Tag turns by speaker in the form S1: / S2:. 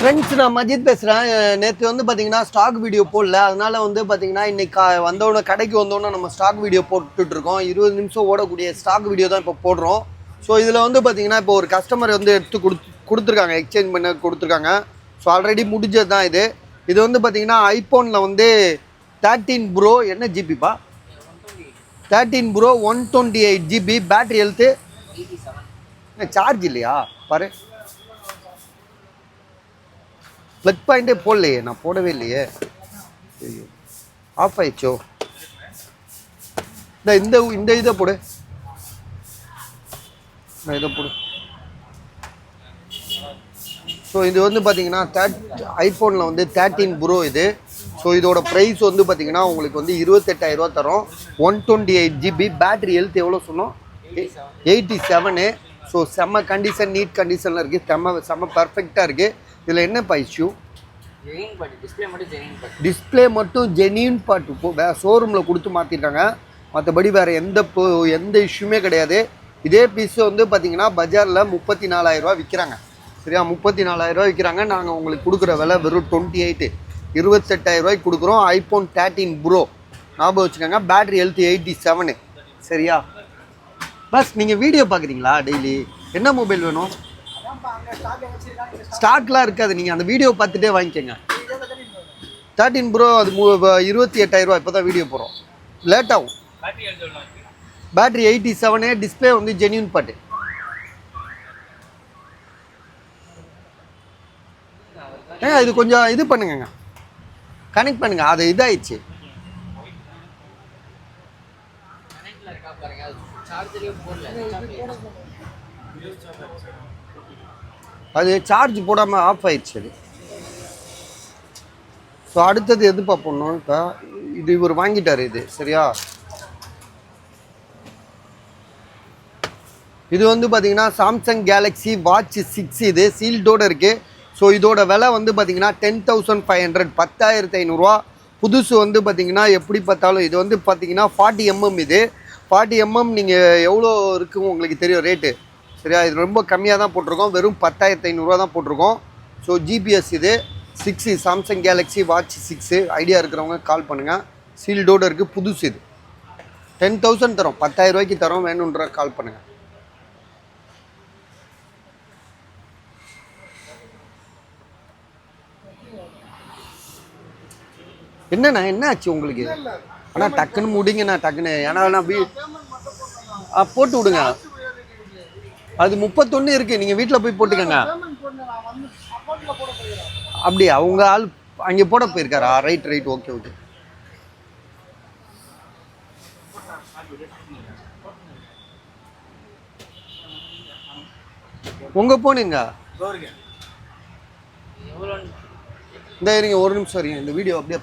S1: Friends, நான் மஜித் பேசுகிறேன். நேற்று வந்து பார்த்தீங்கன்னா ஸ்டாக் வீடியோ போடல. அதனால வந்து பார்த்தீங்கன்னா இன்றைக்கி வந்தோடனே கடைக்கு வந்தோடனே நம்ம ஸ்டாக் வீடியோ போட்டுட்ருக்கோம். 20 நிமிஷம் ஓடக்கூடிய ஸ்டாக் வீடியோ தான் இப்போ போடுறோம். ஸோ இதில் வந்து பார்த்தீங்கன்னா இப்போ ஒரு கஸ்டமர் வந்து எடுத்து கொடுத்துருக்காங்க, எக்ஸ்சேஞ்ச் பண்ண கொடுத்துருக்காங்க. ஸோ ஆல்ரெடி முடிஞ்சது தான் இது. இது வந்து பார்த்தீங்கன்னா ஐஃபோனில் வந்து 13 ப்ரோ என்ன ஜிபிப்பா 13 bro 128 GB battery health charge இல்லையா பாரு. ப்ளக் பாயிண்டே போடலையே, நான் போடவே இல்லையே. ஆஃப் ஆயிடுச்சோ. இந்த இதை போடு, இதை போடு. ஸோ இது வந்து பார்த்தீங்கன்னா ஐஃபோனில் வந்து 13 ப்ரோ இது. ஸோ இதோட ப்ரைஸ் வந்து பார்த்தீங்கன்னா உங்களுக்கு வந்து 28,000 தரும். 128 GB பேட்ரி ஹெல்த் எவ்வளோ சொன்னோம்? 87. ஸோ செம்ம கண்டிஷன், நீட் கண்டிஷனில் இருக்குது, செம்ம பர்ஃபெக்டாக இருக்குது. இதில் என்னப்பா இஷ்யூ? டிஸ்பிளே மட்டும் ஜெனியூன் பார்ட்டு ஷோரூமில் கொடுத்து மாற்றிருக்காங்க. மற்றபடி வேறு எந்த இஷ்யூமே கிடையாது. இதே பீஸ் வந்து பார்த்தீங்கன்னா பஜாரில் 34,000 விற்கிறாங்க. சரியா, 34,000 விற்கிறாங்க. நாங்கள் உங்களுக்கு கொடுக்குற விலை வெறும் 28,000 கொடுக்குறோம். ஐஃபோன் 13 ப்ரோ ஞாபகம் வச்சுக்கோங்க. Battery health 87. சரியா பஸ். நீங்கள் வீடியோ பார்க்குறீங்களா டெய்லி? என்ன மொபைல் வேணும்? ஸ்டாக்லாம் இருக்காது, நீங்கள் அந்த வீடியோ பார்த்துட்டே வாங்கிக்கோங்க. 13 ப்ரோ அது 28,000. இப்போ தான் வீடியோ போகிறோம், லேட் ஆகும். பேட்ரி 87. டிஸ்பிளே வந்து ஜென்யூன் பாட்டு. இது கொஞ்சம் இது பண்ணுங்க, கனெக்ட் பண்ணுங்க. அது இதாயிடுச்சு. அது சார்ஜ் போடாமல் ஆஃப் ஆயிடுச்சு அது. ஸோ அடுத்தது எது பார்ப்போம்? இப்போ இது இவர் வாங்கிட்டார் இது. சரியா, இது வந்து பார்த்தீங்கன்னா சாம்சங் கேலக்ஸி வாட்ச் 6 இது சீல்டோடு இருக்குது. ஸோ இதோட விலை வந்து பார்த்தீங்கன்னா 10,500, 10,500 புதுசு வந்து பார்த்தீங்கன்னா எப்படி பார்த்தாலும் இது வந்து பார்த்தீங்கன்னா 40 mm. இது 40 mm நீங்கள் எவ்வளோ இருக்குது உங்களுக்கு தெரியும் ரேட்டு. சரியா, இது ரொம்ப கம்மியாக தான் போட்டிருக்கோம், வெறும் 10,500 தான் போட்டிருக்கோம். ஸோ ஜிபிஎஸ் இது 6 சாம்சங் கேலக்ஸி வாட்ச் 6 ஐடியா இருக்கிறவங்க கால் பண்ணுங்கள். சீல்டோடு இருக்குது, புதுசு இது. 10,000 தரோம், 10,000 தரோம். வேணுன்ற கால் பண்ணுங்கள். என்னண்ணா என்ன ஆச்சு உங்களுக்கு? ஆனால் டக்குன்னு முடிங்கண்ணா, டக்குன்னு. ஏன்னா நான் போட்டு விடுங்க. அது 31 இருக்குது, நீங்கள் வீட்டில் போய் போட்டுக்கோங்க. அப்படி அவங்க ஆள் அங்கே போட போயிருக்காரா? Right okay. உங்க போனுங்க இந்த இருங்க, ஒரு நிமிஷம் இருங்க. இந்த வீடியோ அப்படியே